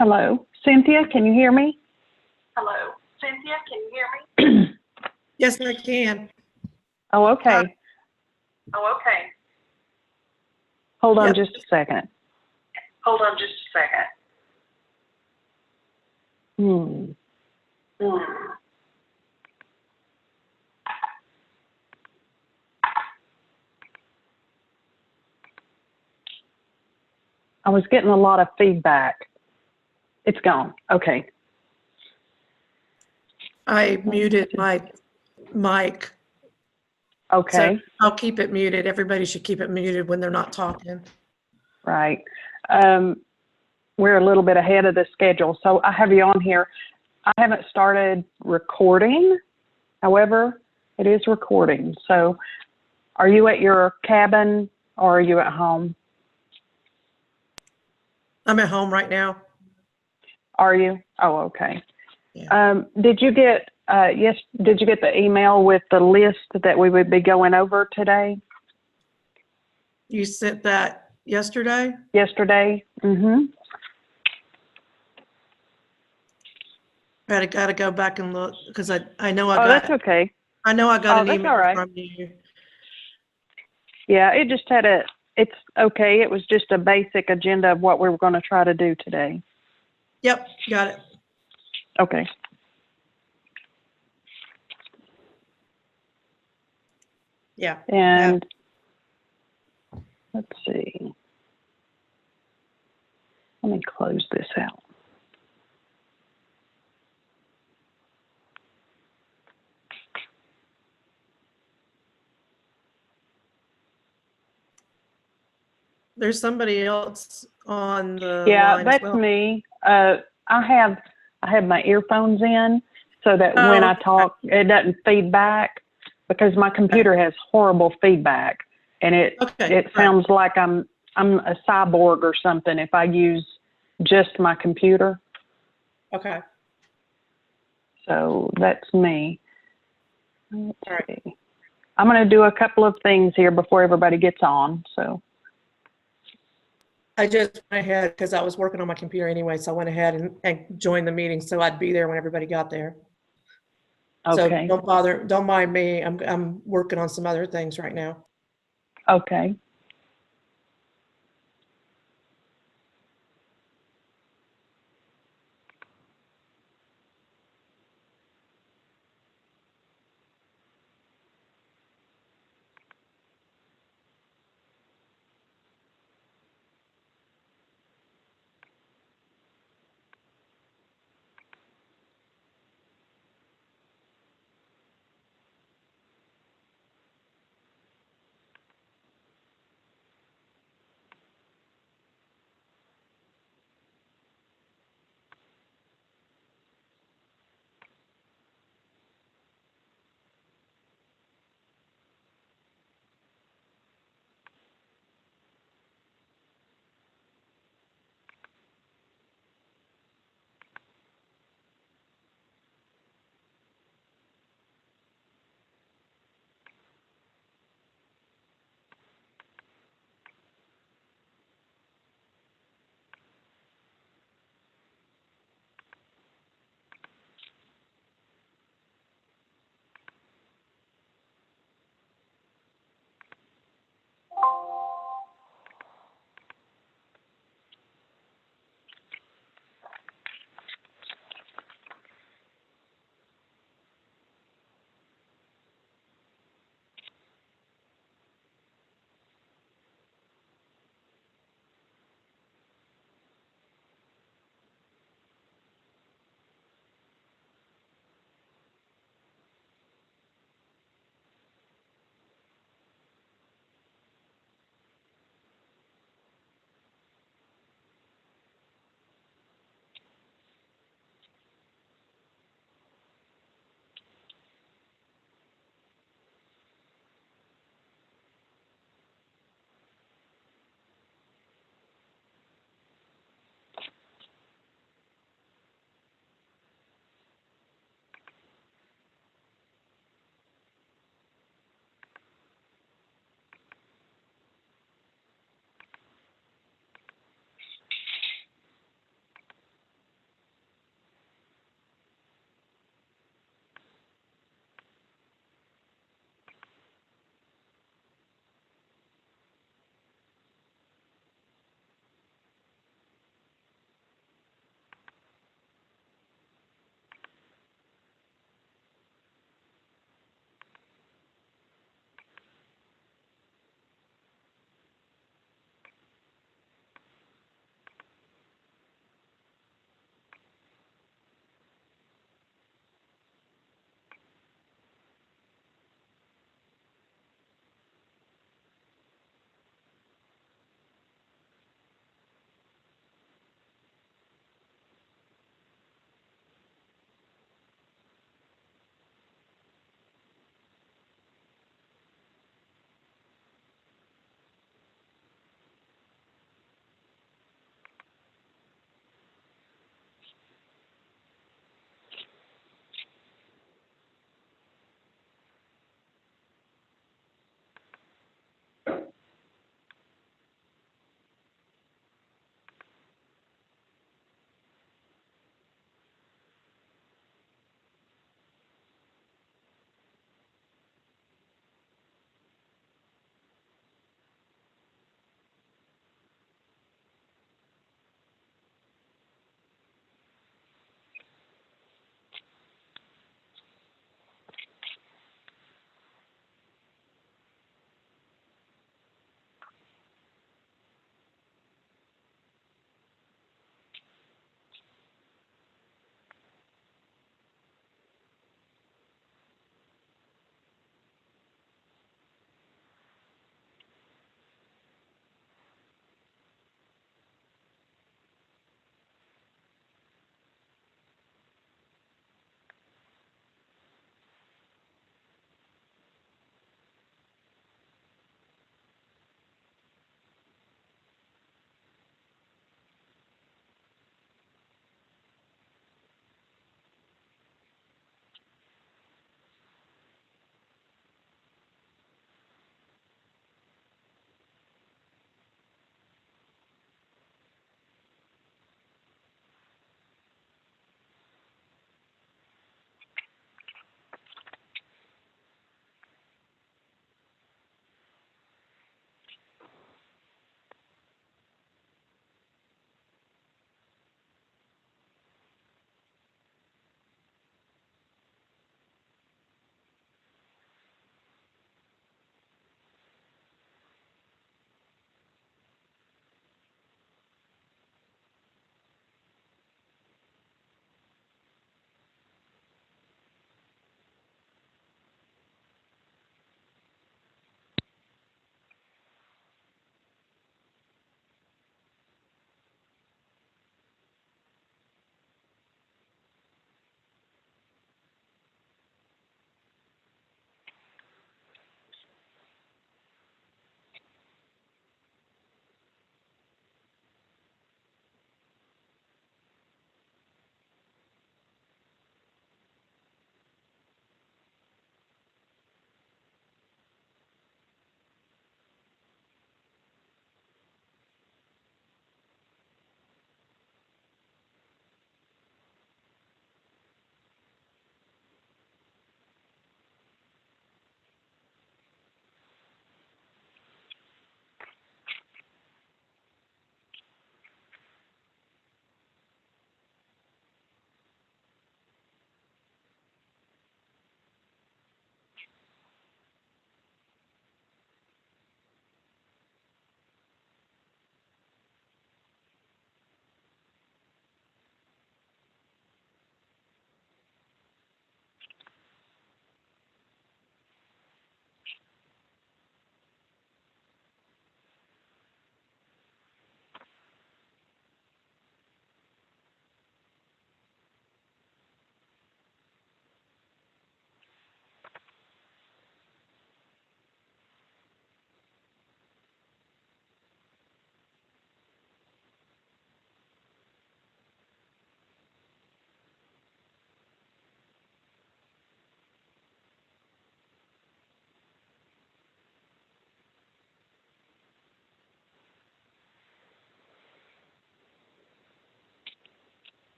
Hello. Cynthia, can you hear me? Hello. Cynthia, can you hear me? Yes, I can. Oh, okay. Oh, okay. Hold on Yep. just a second. Hold on just a second. Hmm. Hmm. I was getting a lot of feedback. It's gone. Okay. I muted my mic, so Okay. I'll keep it muted. Everybody should keep it muted when they're not talking. Right. Um, we're a little bit ahead of the schedule, so I have you on here. I haven't started recording. However, it is recording. So are you at your cabin or are you at home? I'm at home right now. Are you? Oh, okay. Yeah. Did you get did you get the email with the list that we would be going over today? You sent that yesterday? Yesterday? Mm-hmm. I gotta go back and look because I know Oh, that's okay. I know I got Oh, an that's email all right. from you. Yeah, it just had it's okay. It was just a basic agenda of what we were going to try to do today. Yep, got it. Okay. Yeah. And let's see. Let me close this out. There's somebody else on the Yeah, line as that's well. me. I have my earphones in so that when Oh, I talk, it doesn't feedback because my computer has horrible feedback, and it okay. sounds like I'm a cyborg or something if I use just my computer. Okay. So that's me. Let's All right. see. I'm going to do a couple of things here before everybody gets on. So I just went ahead because I was working on my computer anyway, so I went ahead and joined the meeting so I'd be there when everybody got there. So okay, don't mind me. I'm working on some other things right now. okay.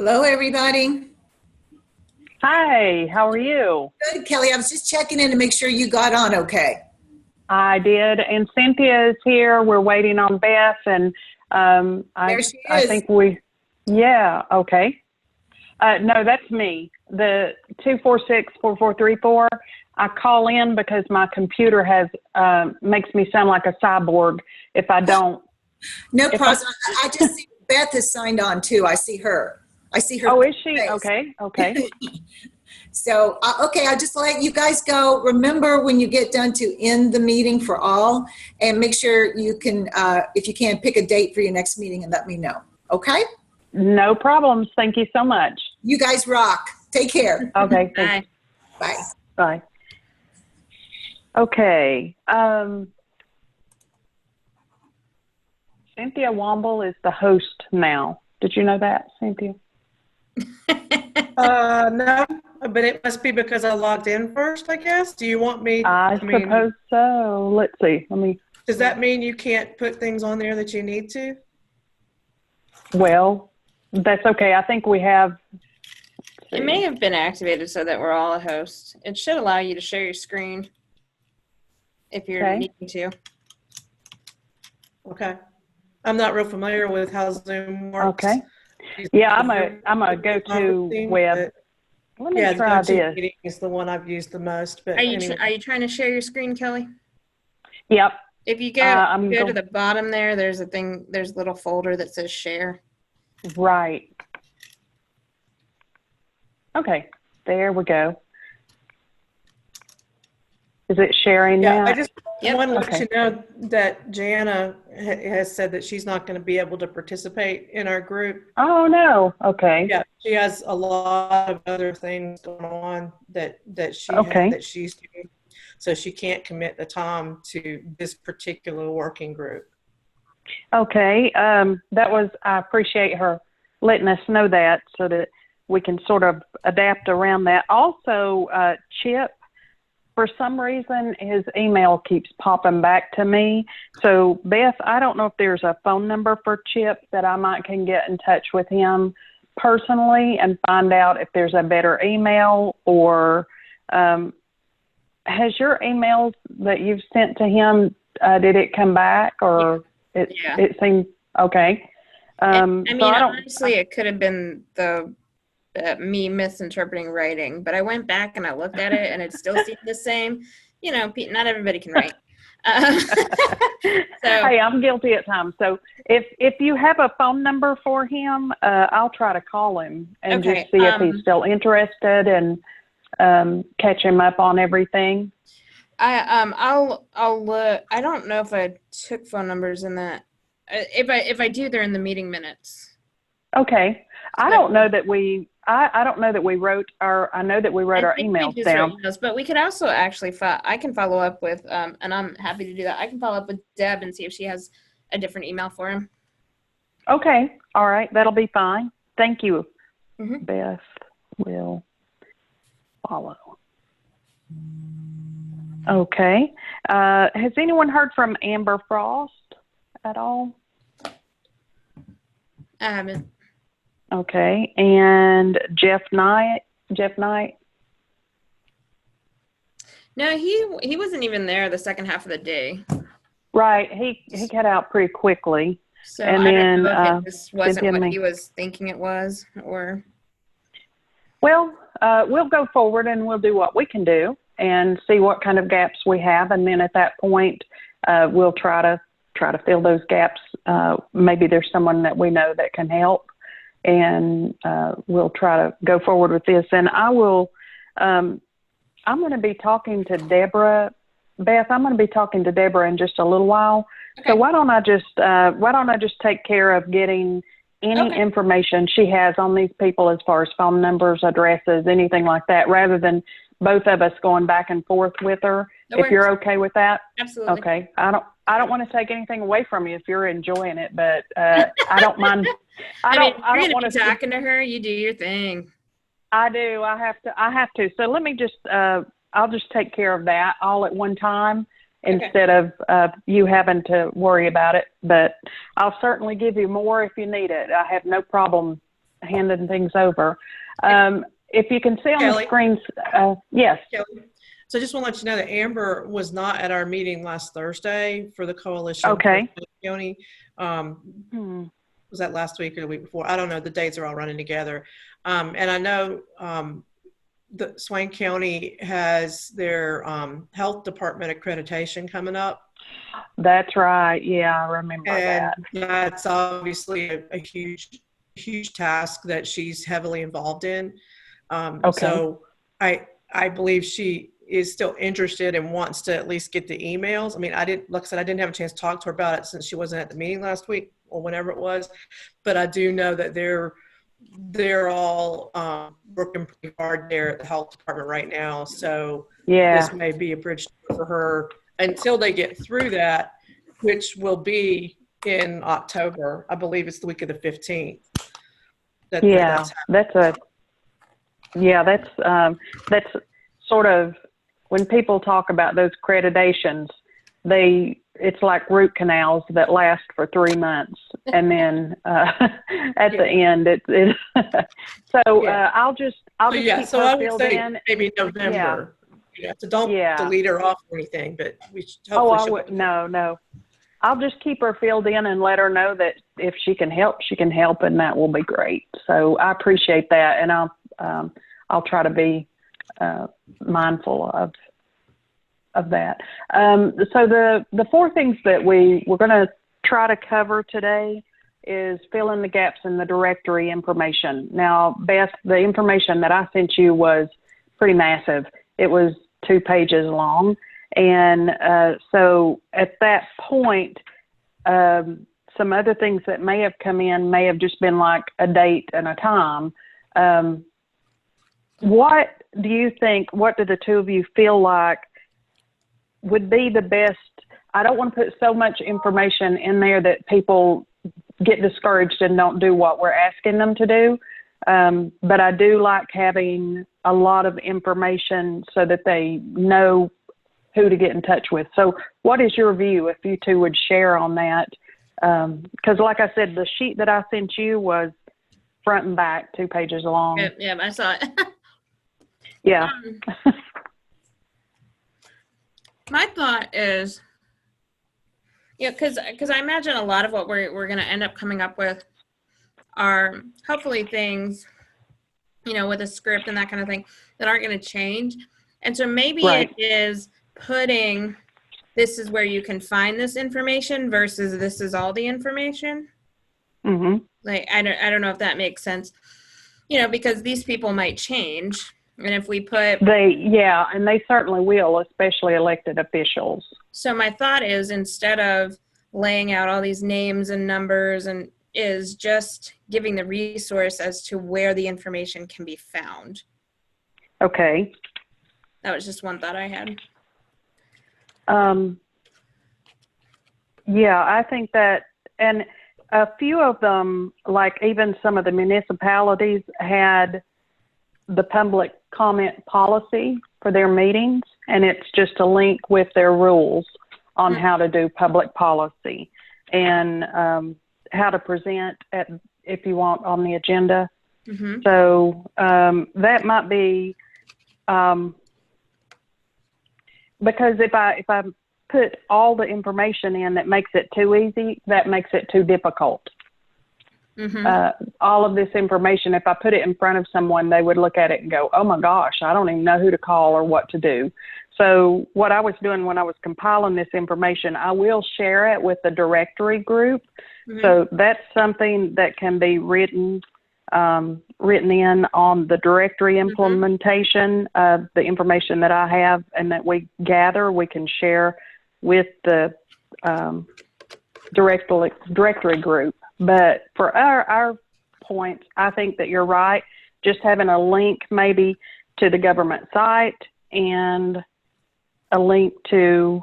Hello, everybody. Hi, how are you? Good, Kelly. I was just checking in to make sure you got on okay. I did, and Cynthia is here. We're waiting on Beth, and There she I is. think yeah, okay. No, that's me. The 246-4434. I call in because my computer makes me sound like a cyborg if I don't. No problem. I just see Beth is signed on too. I see her. Oh, is she? face. Okay. So, okay, I'll just let you guys go. Remember when you get done to end the meeting for all, and make sure you can, if you can, pick a date for your next meeting and let me know. Okay? No problems. Thank you so much. You guys rock. Take care. Okay. Bye. Bye. Bye. Okay. Cynthia Womble is the host now. Did you know that, Cynthia? No, but it must be because I logged in first, I guess. Do you want me? I mean, suppose so. Let's see. does that mean you can't put things on there that you need to? Well, that's okay. I think we have. It may have been activated so that we're all a host. It should allow you to share your screen if you're Okay. needing to. Okay. I'm not real familiar with how Zoom works. Okay. Yeah, I'm a go-to web. Let me Yeah, the try go-to this. meeting is the one I've used the most. But Are you anyway. are you trying to share your screen, Kelly? Yep. If you go I'm go go- to the bottom there, there's a little folder that says share. Right. Okay. There we go. Is it sharing Yeah, now? I just Yep. want to let Okay. you know that Jana has said that she's not going to be able to participate in our group. Oh no. Okay. Yeah, she has a lot of other things going on that Okay. that she's doing, so she can't commit the time to this particular working group. Okay. I appreciate her letting us know that so that we can sort of adapt around that. Also, Chip, for some reason, his email keeps popping back to me. So, Beth, I don't know if there's a phone number for Chip that I can get in touch with him personally and find out if there's a better email, or has your emails that you've sent to him, did it come back, or Yeah. it seemed okay? I mean, So honestly, it could have been the me misinterpreting writing, but I went back and I looked at it, and it still seemed the same. You know, not everybody can write. Hey, I'm guilty at times. So if you have a phone number for him, I'll try to call him and Okay, just see if he's still interested and catch him up on everything. I'll look. I don't know if I took phone numbers in that. If I do, they're in the meeting minutes. Okay. I don't know that we wrote our. I know that we wrote our think we emails just down. wrote emails, but we could also actually. I can follow up with, and I'm happy to do that. I can follow up with Deb and see if she has a different email for him. Okay. All right. That'll be fine. Thank you. Mhm. Beth will follow. Okay. Has anyone heard from Amber Frost at all? I haven't. Okay. And Jeff Knight? No, he wasn't even there the second half of the day. Right. He got out pretty quickly. So And I then, don't know if it just wasn't Cynthia what May- he was thinking it was, or Well, we'll go forward and we'll do what we can do and see what kind of gaps we have. And then at that point, we'll try to fill those gaps. Maybe there's someone that we know that can help, and we'll try to go forward with this. And I will, I'm going to be talking to Deborah. Beth, I'm going to be talking to Deborah in just a little while. Okay. So why don't I just take care of getting any Okay. information she has on these people as far as phone numbers, addresses, anything like that, rather than both of us going back and forth with her. That If you're okay with that. absolutely. Okay. I don't want to take anything away from you if you're enjoying it, but I don't mind. I mean, don't you're gonna want be talking to her. You do your thing. I do. I have to. So let me just, I'll just take care of that all at one time instead of you having to worry about it. But I'll certainly give you more if you need it. I have no problem handing things over. If you can see on the Kelly? screens, yes. Kelly? So I just want to let you know that Amber was not at our meeting last Thursday for the coalition. for Okay. County. Hmm. Was that last week or the week before? I don't know. The dates are all running together. And I know the Swain County has their health department accreditation coming up. That's right. Yeah, I remember And that. that's obviously a huge task that she's heavily involved in. Okay. So I believe she is still interested and wants to at least get the emails. I mean, like I said, I didn't have a chance to talk to her about it since she wasn't at the meeting last week or whenever it was, but I do know that they're all working pretty hard there at the health department right now. So Yeah. this may be a bridge for her until they get through that, which will be in October. I believe it's the week of the 15th. Yeah, that's sort of, when people talk about those accreditations, it's like root canals that last for 3 months, and then at the end, so Yeah. I'll just keep So her I would filled say in. maybe November. Yeah. So don't delete her off or anything, but we should Oh, hopefully. I would no. I'll just keep her filled in and let her know that if she can help, and that will be great. So I appreciate that, and I'll try to be mindful of that. So the 4 things that we're going to try to cover today is fill in the gaps in the directory information. Now, Beth, the information that I sent you was pretty massive. It was 2 pages long. And so at that point, some other things that may have come in may have just been like a date and a time. What do you think, what do the 2 of you feel like would be the best? I don't want to put so much information in there that people get discouraged and don't do what we're asking them to do. But I do like having a lot of information so that they know who to get in touch with. So what is your view, if you 2 would share on that? Because like I said, the sheet that I sent you was front and back, 2 pages long. Yeah, I saw it. Yeah. My thought is, because I imagine a lot of what we're going to end up coming up with are hopefully things, with a script and that kind of thing that aren't going to change. And so maybe Right. It is putting, this is where you can find this information versus this is all the information. Mm-hmm. Like, I don't know if that makes sense, because these people might change. And if we put, and they certainly will, especially elected officials. so my thought is, instead of laying out all these names and numbers, and is just giving the resource as to where the information can be found. Okay. That was just one thought I had. Yeah, I think that, and a few of them, like even some of the municipalities, had the public comment policy for their meetings, and it's just a link with their rules on how to do public policy and how to present if you want on the agenda. Mm-hmm. So that might be because if I put all the information in that makes it too easy, that makes it too difficult. Mm-hmm. All of this information, if I put it in front of someone, they would look at it and go, oh my gosh, I don't even know who to call or what to do. So what I was doing when I was compiling this information, I will share it with the directory group. Mm-hmm. So that's something that can be written in on the directory implementation of the information that I have and that we gather, we can share with the directory group. But for our points, I think that you're right. Just having a link maybe to the government site and a link to,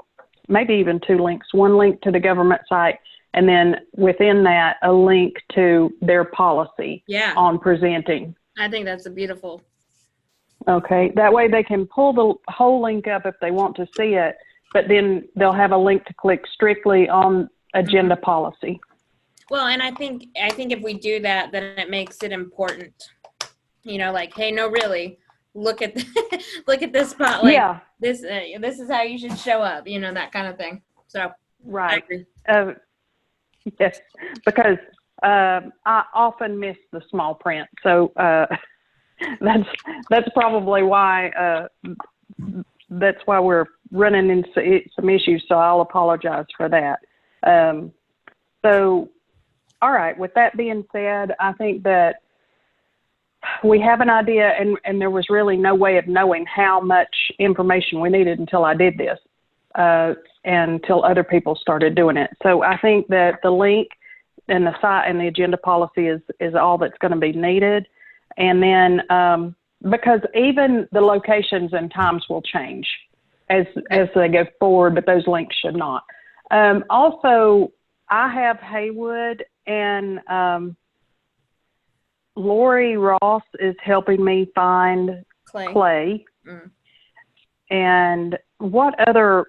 maybe even 2 links, one link to the government site, and then within that, a link to their policy on presenting. I think that's a beautiful. Okay. That way they can pull the whole link up if they want to see it, but then they'll have a link to click strictly on agenda policy. Well, and I think if we do that, then it makes it important. You know, like, hey, no, really, look at look at this spot. Like, Yeah, this is how you should show up. You know, that kind of thing. So I right. agree. Yes, because I often miss the small print. So that's probably why we're running into some issues. So I'll apologize for that. So, all right. With that being said, I think that we have an idea, and there was really no way of knowing how much information we needed until I did this, and until other people started doing it. So I think that the link and the site and the agenda policy is all that's going to be needed. And then because even the locations and times will change as they go forward, but those links should not. Also, I have Haywood, and Lori Ross is helping me find Clay. Mm. And what other,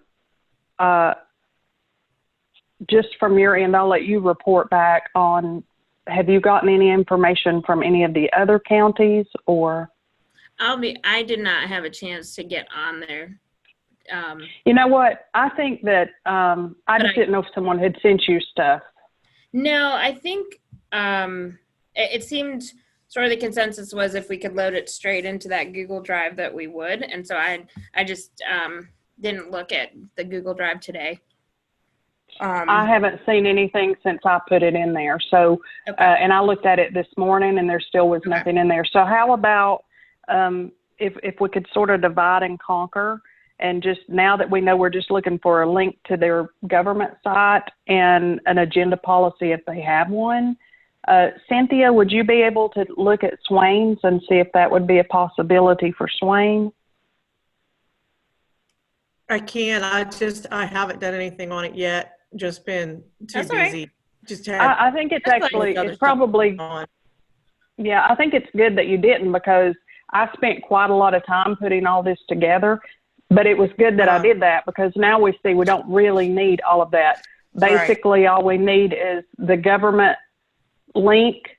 just from your end, I'll let you report back on, have you gotten any information from any of the other counties, or? I did not have a chance to get on there. You know what? I think that I just didn't know if someone had sent you stuff. No, I think it seemed sort of the consensus was if we could load it straight into that Google Drive that we would. And so I just didn't look at the Google Drive today. I haven't seen anything since I put it in there. So, Okay. And I looked at it this morning and there still was Okay. nothing in there. So how about if we could sort of divide and conquer, and just now that we know, we're just looking for a link to their government site and an agenda policy if they have one. Cynthia, would you be able to look at Swain's and see if that would be a possibility for Swain? I can. I haven't done anything on it yet. Just been too That's all right. busy. Just had I think it's That's actually, other it's stuff probably, on. yeah, I think it's good that you didn't, because I spent quite a lot of time putting all this together, but it was good that I did that, because now we see we don't really need all of that. Basically, all we need is the government link,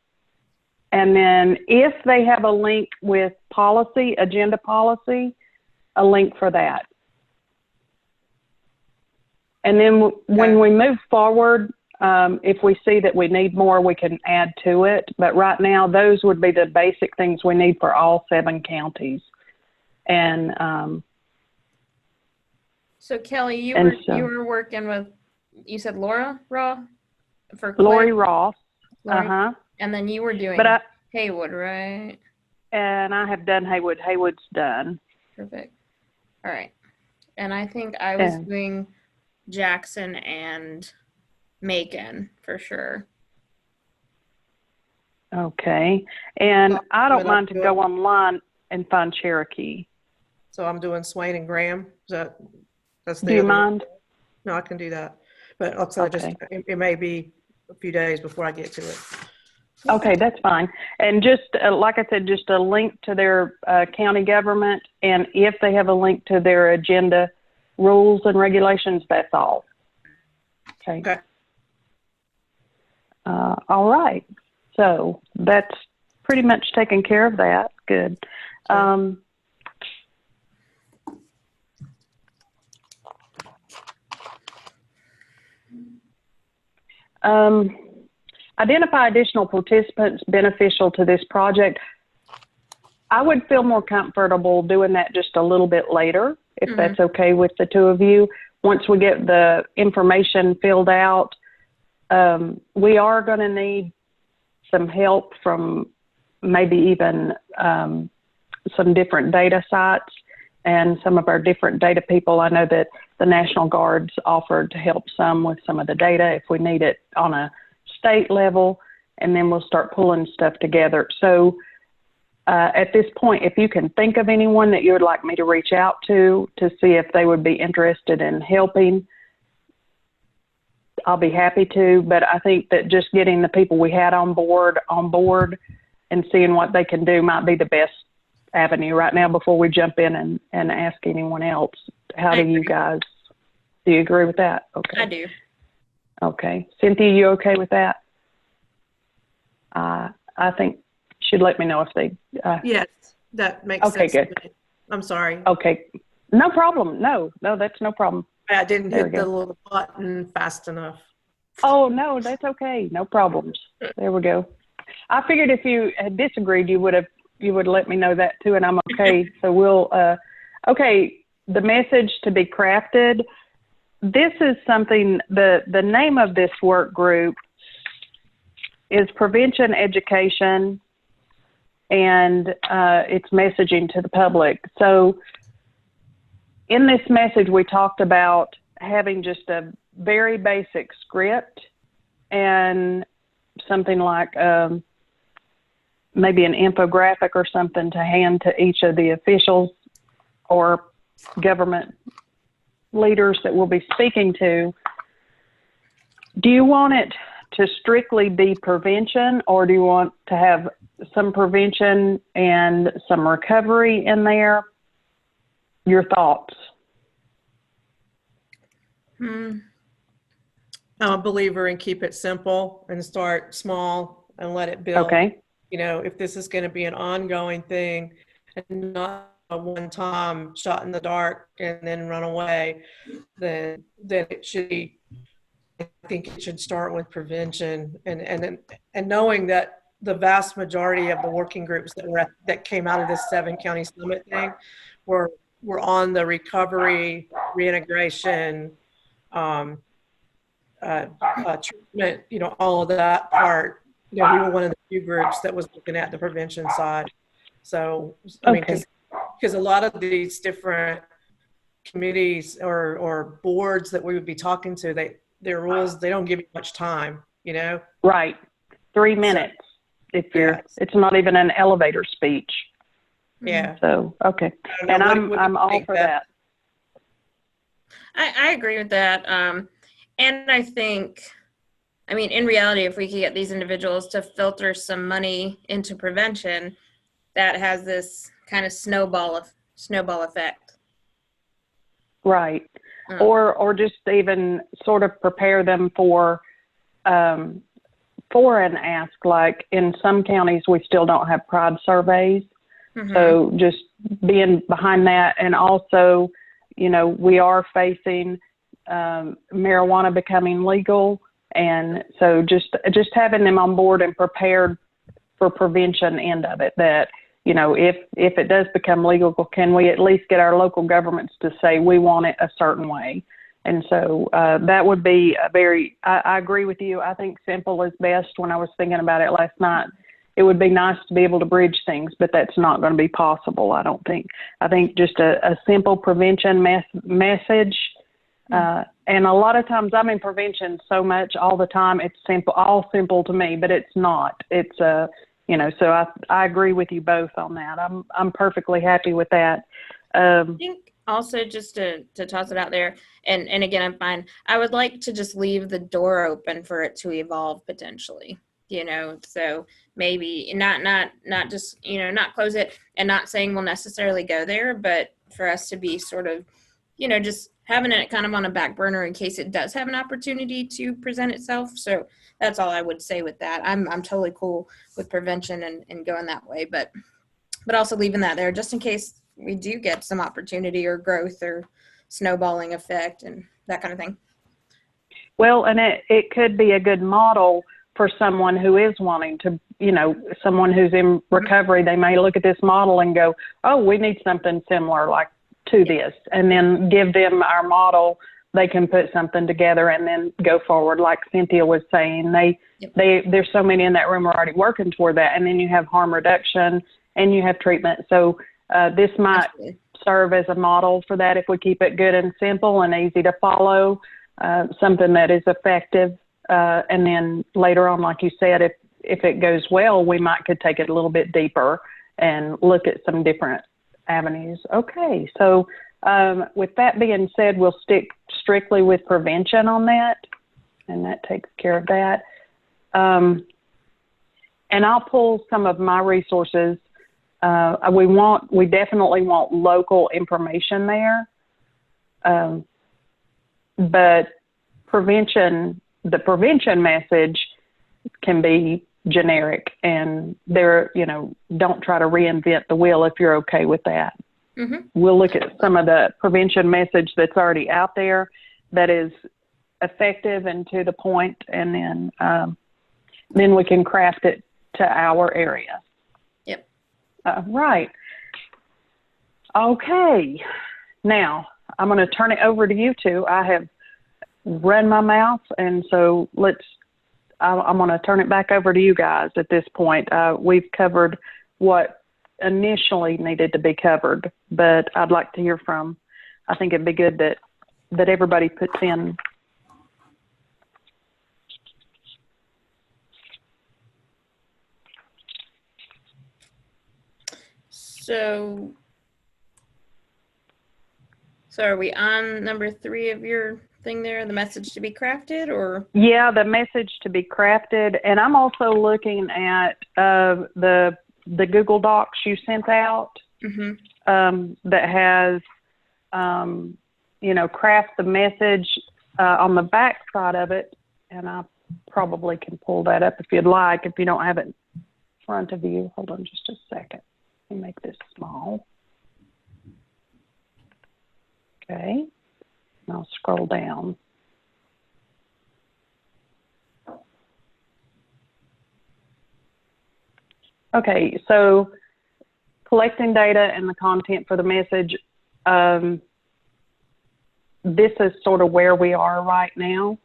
and then if they have a link with policy, agenda policy, a link for that. And then when we move forward, if we see that we need more, we can add to it. But right now, those would be the basic things we need for all 7 counties. And So Kelly, you were working with, you said Laura Raw for Clay? Lori Ross. Lori? Uh-huh. And then you were doing But Haywood, right? and I have done Haywood. Haywood's done. Perfect. All right. And I think I was doing Jackson and Macon for sure. Okay. And I don't But I'm mind to good. go online and find Cherokee. So I'm doing Swain and Graham. That's the Do you other one? mind? No, I can do that. But like I said, Okay. it may be a few days before I get to it. Okay, that's fine. And just like I said, just a link to their county government, and if they have a link to their agenda rules and regulations, that's all. Okay. Okay. All right. So that's pretty much taken care of that. Good. Identify additional participants beneficial to this project. I would feel more comfortable doing that just a little bit later, if that's okay with the two of you. Once we get the information filled out, we are going to need some help from maybe even some different data sites and some of our different data people. I know that the National Guard's offered to help some with some of the data if we need it on a state level, and then we'll start pulling stuff together. So at this point, if you can think of anyone that you would like me to reach out to see if they would be interested in helping, I'll be happy to. But I think that just getting the people we had on board and seeing what they can do might be the best avenue right now before we jump in and ask anyone else. How do you guys, do you agree with that? Okay. I do. Okay. Cynthia, you okay with that? I think she'd let me know if they. Yes, that makes Okay, sense. good. To me. I'm sorry. Okay, no problem. No, that's no problem. I didn't There we hit the go. little button fast enough. Oh no, that's okay. No problems. There we go. I figured if you had disagreed, you would let me know that too, and I'm okay. So we'll. Okay, the message to be crafted. This is something. The name of this work group is Prevention Education, and it's messaging to the public. So in this message, we talked about having just a very basic script and something like maybe an infographic or something to hand to each of the officials or government leaders that we'll be speaking to. Do you want it to strictly be prevention, or do you want to have some prevention and some recovery in there? Your thoughts? I'm a believer in keep it simple and start small and let it build. Okay. You know, if this is going to be an ongoing thing and not a one-time shot in the dark and then run away, then it should be. I think it should start with prevention and knowing that the vast majority of the working groups that came out of this 7-county summit thing were on the recovery, reintegration, treatment, you know, all of that part. You know, we were one of the few groups that was looking at the prevention side. So, I mean, because a lot of these different committees or boards that we would be talking to, their rules, they don't give you much time, you know? Right. 3 minutes. If you're, it's not even an elevator speech. Yeah. So, okay. And I'm all for that. I agree with that. And I think, I mean, in reality, if we could get these individuals to filter some money into prevention, that has this kind of snowball effect. Right. Or just even sort of prepare them for an ask. Like in some counties, we still don't have pride surveys. Mm-hmm. So just being behind that. And also, you know, we are facing marijuana becoming legal. And so just having them on board and prepared for prevention end of it, that, you know, if it does become legal, can we at least get our local governments to say we want it a certain way? And so that would be I agree with you. I think simple is best. When I was thinking about it last night, it would be nice to be able to bridge things, but that's not going to be possible, I don't think. I think just a simple prevention message. And a lot of times I'm in prevention so much all the time. It's all simple to me, but it's not. It's you know, so I agree with you both on that. I'm perfectly happy with that. I think also just to toss it out there, and again, I'm fine. I would like to just leave the door open for it to evolve potentially, you know, so maybe not just, you know, not close it and not saying we'll necessarily go there, but for us to be sort of, you know, just having it kind of on a back burner in case it does have an opportunity to present itself. So that's all I would say with that. I'm totally cool with prevention and going that way, but also leaving that there just in case we do get some opportunity or growth or snowballing effect and that kind of thing. Well, and it could be a good model for someone who is wanting to, you know, someone who's in recovery. They may look at this model and go, oh, we need something similar like to this, and then give them our model. They can put something together and then go forward. Like Cynthia was saying, there's so many in that room are already working toward that. And then you have harm reduction and you have treatment. So this might serve as a model for that if we keep it good and simple and easy to follow, something that is effective. And then later on, like you said, if it goes well, we could take it a little bit deeper and look at some different avenues. Okay, so with that being said, we'll stick strictly with prevention on that, and that takes care of that. And I'll pull some of my resources. We definitely want local information there, but the prevention message can be generic, and they're, don't try to reinvent the wheel if you're okay with that. Mm-hmm. We'll look at some of the prevention message that's already out there that is effective and to the point, and then we can craft it to our area. Yep. Right. Okay. Now, I'm going to turn it over to you two. I have run my mouth, and so I'm going to turn it back over to you guys at this point. We've covered what initially needed to be covered, but I'd like to hear from, I think it'd be good that everybody puts in. So are we on number 3 of your thing there, the message to be crafted, or? Yeah, the message to be crafted. And I'm also looking at the Google Docs you sent out that has, craft the message on the back side of it. And I probably can pull that up if you'd like, if you don't have it in front of you. Hold on just a second. Let me make this small. Okay. And I'll scroll down. Okay, so collecting data and the content for the message. This is sort of where we are right now.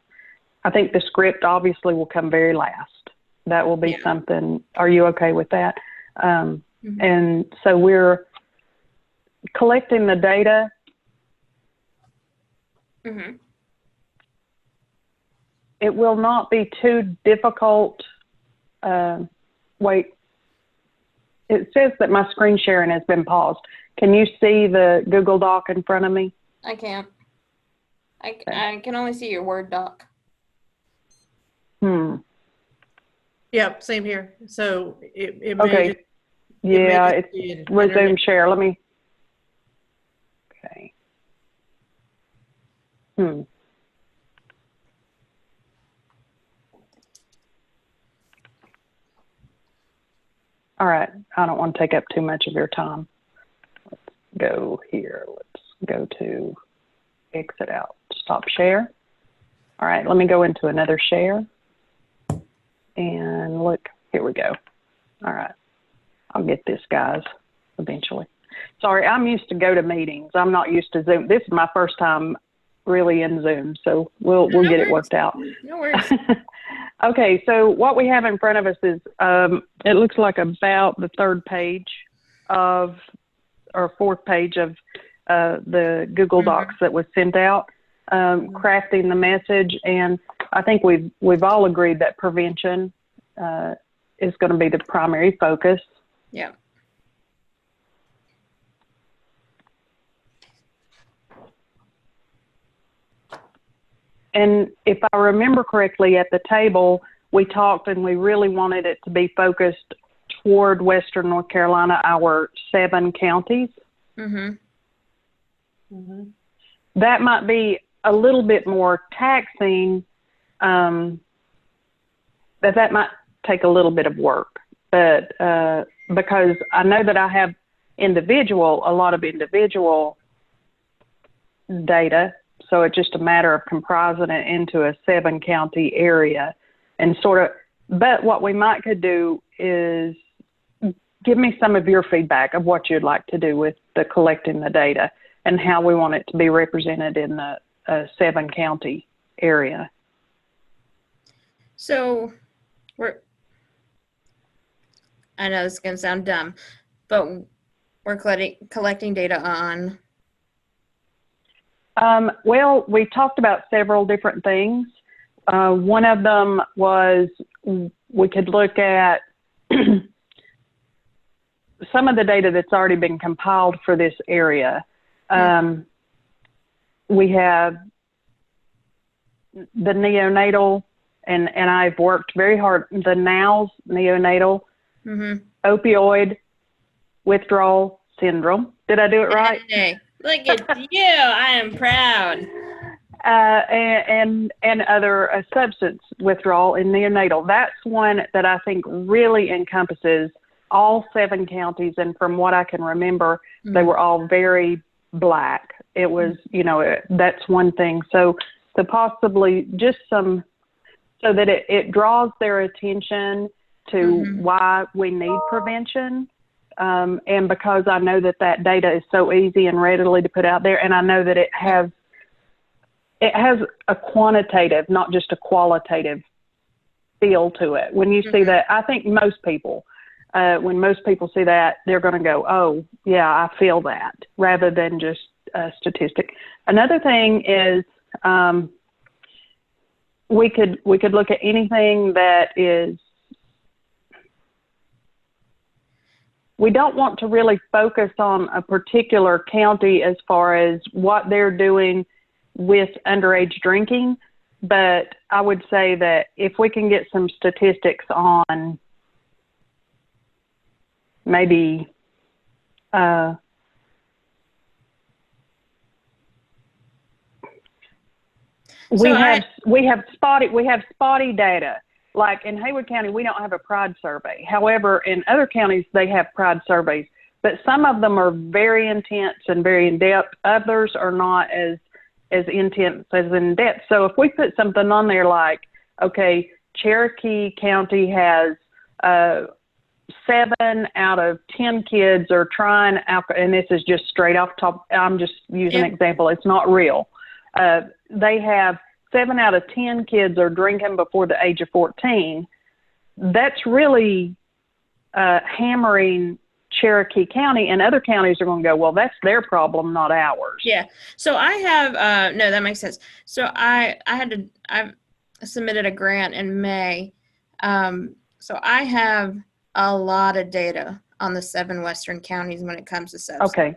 I think the script obviously will come very last. That will be something. Are you okay with that? And so we're collecting the data. Mm-hmm. It will not be too difficult. Wait, it says that my screen sharing has been paused. Can you see the Google Doc in front of me? I can't. I can only see your Word doc. Yep, same here. So it may Okay. just, Yeah, it it's may just be an resume internet. share. Let me. Okay. All right. I don't want to take up too much of your time. Let's go here. Let's go to exit out. Stop share. All right. Let me go into another share. And look, here we go. All right. I'll get this, guys, eventually. Sorry, I'm used to go to meetings. I'm not used to Zoom. This is my first time really in Zoom, so we'll get it worked out. No worries. Okay, so what we have in front of us is, it looks like about the third page of, or fourth page of the Google Docs that was sent out, crafting the message. And I think we've all agreed that prevention is going to be the primary focus. Yeah. And if I remember correctly, at the table, we talked and we really wanted it to be focused toward Western North Carolina, our 7 counties. Mm-hmm. That might be a little bit more taxing, but that might take a little bit of work. But because I know that I have a lot of individual data, so it's just a matter of comprising it into a 7-county area and but what we could do is give me some of your feedback of what you'd like to do with the collecting the data and how we want it to be represented in the 7-county area. So I know this is going to sound dumb, but we're collecting data on. Well, we talked about several different things. One of them was we could look at some of the data that's already been compiled for this area. We have the neonatal, and I've worked very hard, the NOWS, neonatal, opioid withdrawal syndrome. Did I do it right? Hey, look at you. I am proud. and other substance withdrawal in neonatal. That's one that I think really encompasses all 7 counties. And from what I can remember, they were all very black. It was, that's one thing. So possibly just so that it draws their attention to why we need prevention. And because I know that data is so easy and readily to put out there, and I know that it has a quantitative, not just a qualitative feel to it. When you see that, I think most people, when most people see that, they're going to go, oh, yeah, I feel that, rather than just a statistic. Another thing is we could look at anything that is, we don't want to really focus on a particular county as far as what they're doing with underage drinking, but I would say that if we can get some statistics on maybe we have spotty data. Like in Haywood County, we don't have a PRIDE survey. However, in other counties, they have PRIDE surveys, but some of them are very intense and very in-depth. Others are not as intense as in-depth. So if we put something on there like, okay, Cherokee County has 7 out of 10 kids are trying alcohol, and this is just straight off top. I'm just using an example. It's not real. They have 7 out of 10 kids are drinking before the age of 14. That's really hammering Cherokee County, and other counties are going to go, well, that's their problem, not ours. Yeah. So I have, no, that makes sense. So I submitted a grant in May. So I have a lot of data on the 7 Western counties when it comes to substance. Okay.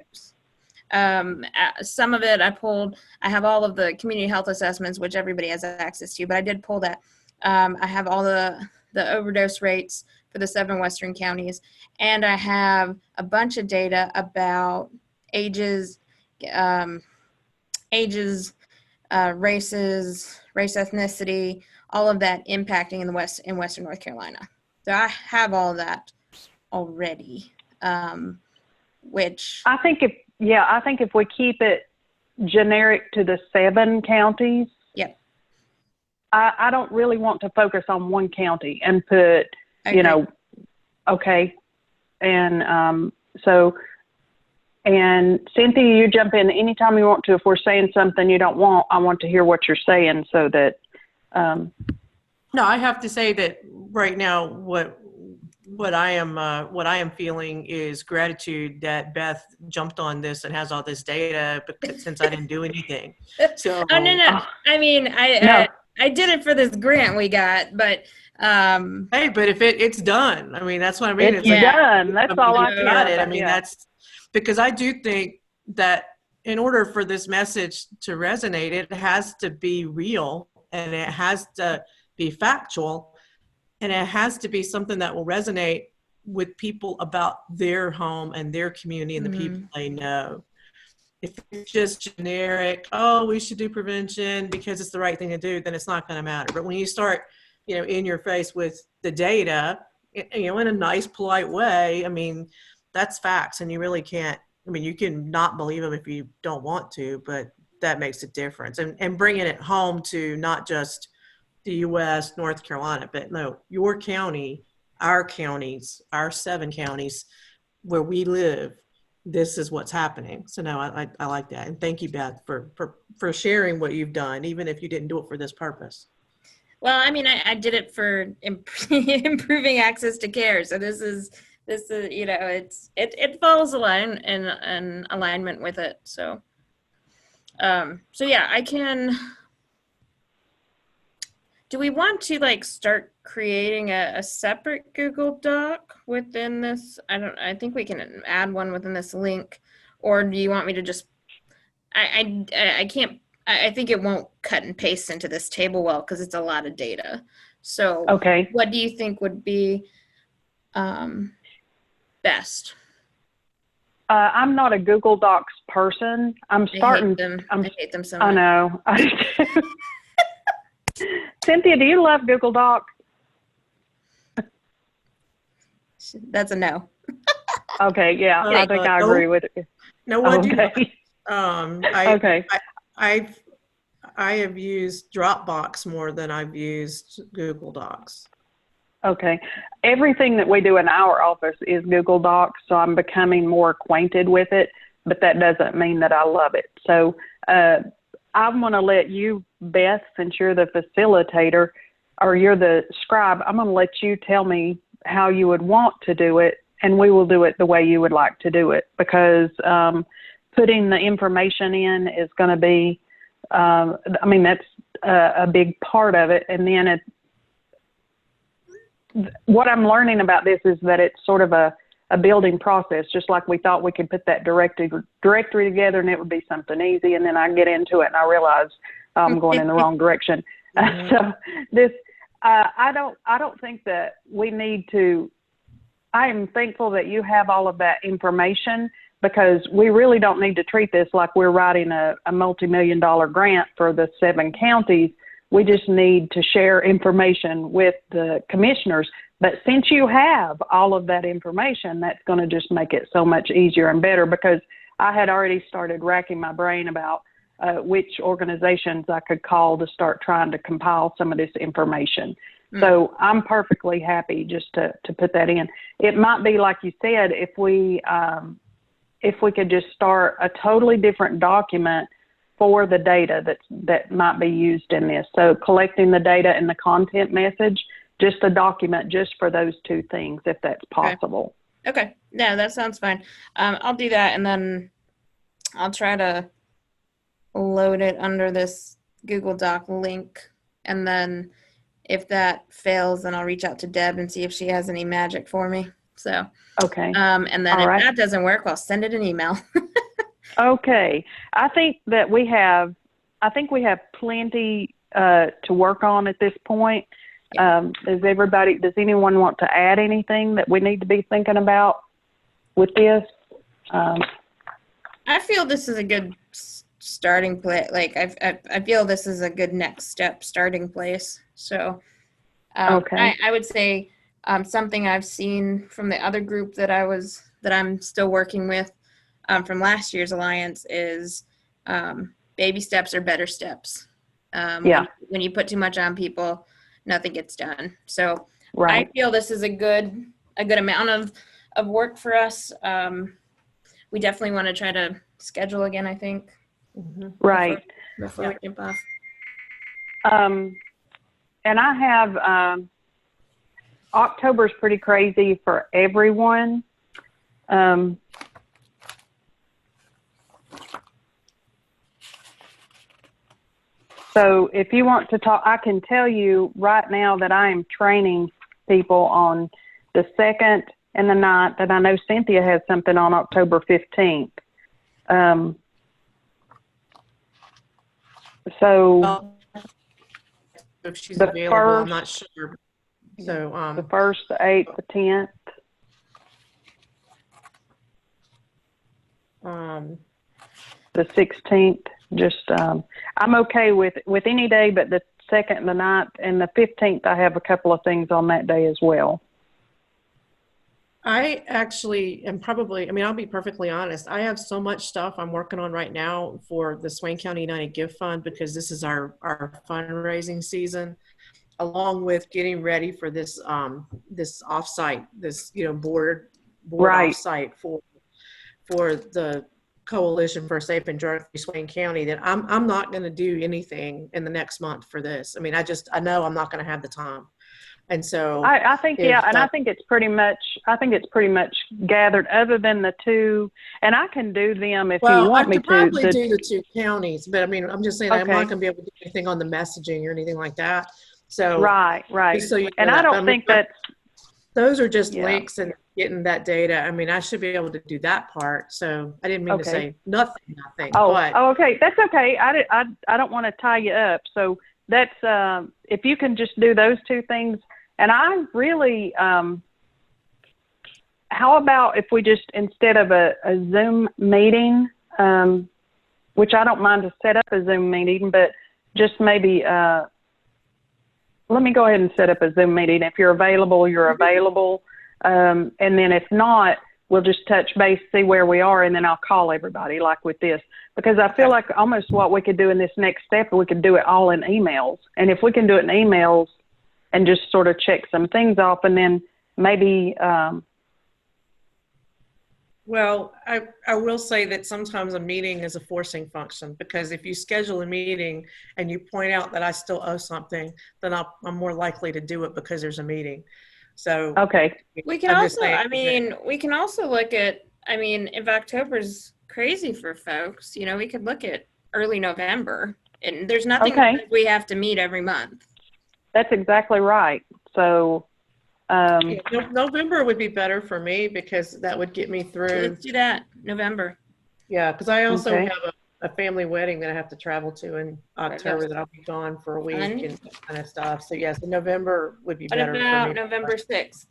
Some of it I pulled. I have all of the community health assessments, which everybody has access to, but I did pull that. I have all the overdose rates for the 7 Western counties, and I have a bunch of data about ages, races, race, ethnicity, all of that impacting in Western North Carolina. So I have all of that already, which I think if we keep it generic to the 7 counties, yep. I don't really want to focus on one county and put, okay. And and Cynthia, you jump in anytime you want to. If we're saying something you don't want, I want to hear what you're saying so that. No, I have to say that right now, what I am feeling is gratitude that Beth jumped on this and has all this data, because since I didn't do anything. So oh no. I mean, I did it for this grant we got, but hey, but if it's done, I mean, that's what I mean. It's done. That's all I got it. I about, mean, that's because I do think that in order for this message to resonate, it has to be real, and it has to be factual, and it has to be something that will resonate with people about their home and their community and the people they know. If it's just generic, oh, we should do prevention because it's the right thing to do, then it's not going to matter. But when you start, in your face with the data, in a nice, polite way, I mean, that's facts, and you really can't. I mean, you can not believe them if you don't want to, but that makes a difference. And bringing it home to not just the U.S., North Carolina, but no, your county, our counties, our 7 counties where we live, this is what's happening. So no, I like that. And thank you, Beth, for sharing what you've done, even if you didn't do it for this purpose. Well, I mean, I did it for improving access to care. So this is it falls in alignment with it. So yeah, I can. Do we want to start creating a separate Google Doc within this? I think we can add one within this link, or do you want me to just? I can't. I think it won't cut and paste into this table well because it's a lot of data. So okay. What do you think would be best? I'm not a Google Docs person. I'm I starting. hate them. I hate them so much. I know. Cynthia, do you love Google Docs? That's a no. Okay, yeah, I think I no. agree with it. No, I do not. Okay. Okay. I have used Dropbox more than I've used Google Docs. Okay. Everything that we do in our office is Google Docs, so I'm becoming more acquainted with it, but that doesn't mean that I love it. So I'm going to let you, Beth, since you're the facilitator or you're the scribe, I'm going to let you tell me how you would want to do it, and we will do it the way you would like to do it, because putting the information in is going to be, that's a big part of it. And then what I'm learning about this is that it's sort of a building process, just like we thought we could put that directory together and it would be something easy. And then I get into it and I realize I'm going in the wrong direction. Mm-hmm. So this, I don't think that we need to, I am thankful that you have all of that information, because we really don't need to treat this like we're writing a multi-million-dollar grant for the 7 counties. We just need to share information with the commissioners. But since you have all of that information, that's going to just make it so much easier and better, because I had already started racking my brain about which organizations I could call to start trying to compile some of this information. So I'm perfectly happy just to put that in. It might be, like you said, if we could just start a totally different document for the data that might be used in this. So collecting the data and the content message, just a document just for those 2 things, if that's possible. Okay. Yeah, that sounds fine. I'll do that, and then I'll try to load it under this Google Doc link. And then if that fails, then I'll reach out to Deb and see if she has any magic for me. So, Okay. and then All if right. that doesn't work, I'll send it an email. Okay. I think we have plenty to work on at this point. Does anyone want to add anything that we need to be thinking about with this? I feel this is a good starting place. Like I feel this is a good next step starting place. So Okay. I would say something I've seen from the other group that I'm still working with from last year's alliance is baby steps are better steps. When you put too much on people, nothing gets done. So Right. I feel this is a good amount of work for us. We definitely want to try to schedule again, I think. Right. Before we jump off. And I have, October's pretty crazy for everyone. So if you want to talk, I can tell you right now that I am training people on the 2nd and the 9th, and I know Cynthia has something on October 15th. So If she's the available, I'm not sure. So the 1st, the 8th, the 10th. The 16th, just, I'm okay with any day, but the 2nd and the 9th and the 15th, I have a couple of things on that day as well. I actually am I'll be perfectly honest. I have so much stuff I'm working on right now for the Swain County United Gift Fund, because this is our fundraising season, along with getting ready for this this offsite, this board Right. offsite for the Coalition for a Safe and Drug-Free Swain County. That I'm not going to do anything in the next month for this. I know I'm not going to have the time. And so I think, I think it's pretty much gathered, other than the 2, and I can do them if you want me to. I could probably do the 2 counties, but I'm just saying, I'm not Okay. going to be able to do anything on the messaging or anything like that. So Right. So you And know I that. don't think that's, those are just Yeah. links and getting that data. I should be able to do that part. So I didn't mean to Okay. say nothing. oh, okay. That's okay. I don't want to tie you up. So that's, if you can just do those 2 things. And I really, how about if we just, instead of a Zoom meeting, which I don't mind to set up a Zoom meeting, but just maybe, let me go ahead and set up a Zoom meeting. If you're available, you're available. And then if not, we'll just touch base, see where we are, and then I'll call everybody like with this. Because I feel like almost what we could do in this next step, we could do it all in emails. And if we can do it in emails and just sort of check some things off, and then maybe, Well, I will say that sometimes a meeting is a forcing function, because if you schedule a meeting and you point out that I still owe something, then I'm more likely to do it because there's a meeting. So okay. We can I'm just also, saying I mean, we can also look at, I mean, if October's crazy for folks, you know, we could look at early November. And there's nothing Okay. that we have to meet every month. That's exactly right. So, yeah, November would be better for me, because that would get me So through. let's do that, November. Yeah, because I also Okay. have a family wedding that I have to travel to in October that I'll be gone for a week Fun. and that kind of stuff. So yes, November would be What better for about me. November 6th?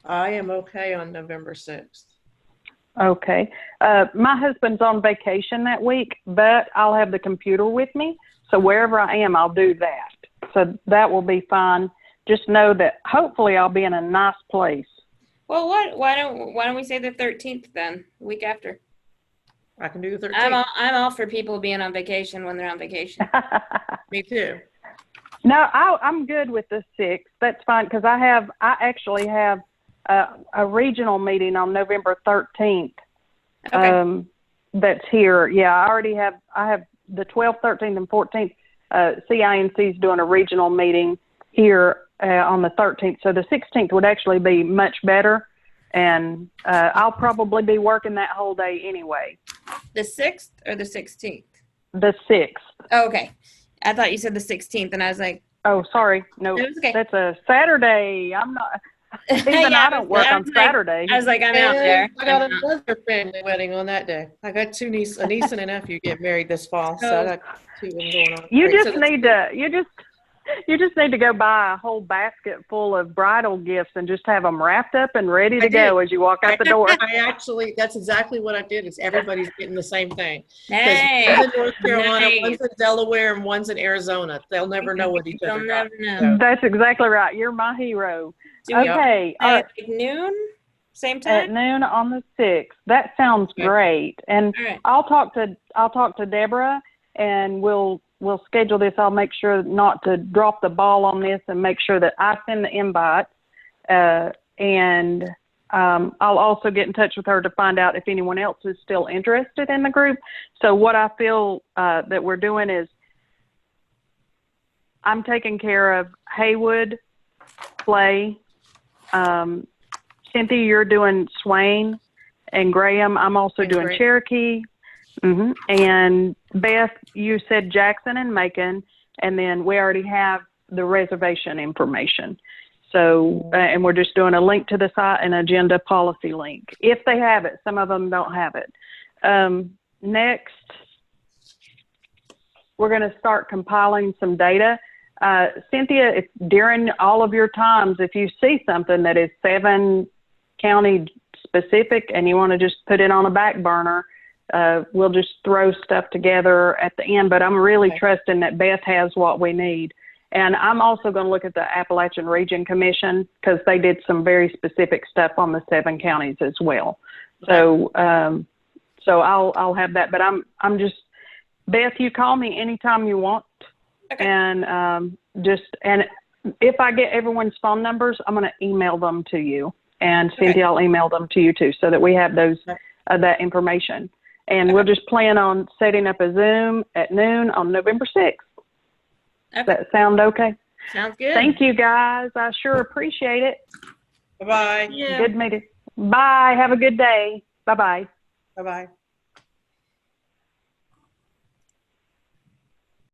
I am okay on November 6th. okay. My husband's on vacation that week, but I'll have the computer with me. So wherever I am, I'll do that. So that will be fine. Just know that hopefully I'll be in a nice place. Well, why don't we say the 13th then, the week after? I can do the 13th. I'm all for people being on vacation when they're on vacation. Me too. No, I'm good with the 6th. That's fine, because I actually have a regional meeting on November 13th. Okay. That's here. Yeah, I have the 12th, 13th, and 14th. CINC is doing a regional meeting here on the 13th. So the 16th would actually be much better. And I'll probably be working that whole day anyway. The 6th or the 16th? The 6th. Oh, okay. I thought you said the 16th, and I was like, Oh, sorry. No, no, it's okay. that's a Saturday. I'm not. Even I don't work on Saturday. I was like, I'm out there. I got another family wedding on that day. I got a niece and a nephew get married this fall, so I got two of them going on. You So just need to. You just need to go buy a whole basket full of bridal gifts and just have them wrapped up and ready to go as you walk out the door. That's exactly what I did. Is everybody's getting the same thing. Hey, One's in North Carolina, nice. one's in Delaware, and one's in Arizona. They'll never know what each You'll other got. never know. That's exactly right. You're my hero. Do we Okay. All right. at noon? Same At time? noon on the 6th. That sounds Okay. great. And All right. I'll talk to Deborah, and we'll schedule this. I'll make sure not to drop the ball on this and make sure that I send the invite. And I'll also get in touch with her to find out if anyone else is still interested in the group. So what I feel that we're doing is I'm taking care of Haywood, Clay, Cynthia, you're doing Swain, and Graham, I'm also And doing Graham. Cherokee. And Beth, you said Jackson and Macon, and then we already have the reservation information. So, and we're just doing a link to the site and agenda policy link. If they have it, some of them don't have it. Next, we're going to start compiling some data. Cynthia, if during all of your times, if you see something that is 7 county specific and you want to just put it on a back burner, we'll just throw stuff together at the end. But I'm really trusting that Beth has what we need. And I'm also going to look at the Appalachian Region Commission, because they did some very specific stuff on the 7 counties as well. So, so I'll have that. But I'm just, Beth, you call me anytime you want. Okay. And and if I get everyone's phone numbers, I'm going to email them to you. And Cynthia, I'll email them to you too, so that we have those that information. And we'll just plan on setting up a Zoom at noon on November 6th. Does that sound okay? Sounds good. Thank you, guys. I sure appreciate it. Bye-bye. Yeah. Good meeting. Bye. Have a good day. Bye-bye. Bye-bye.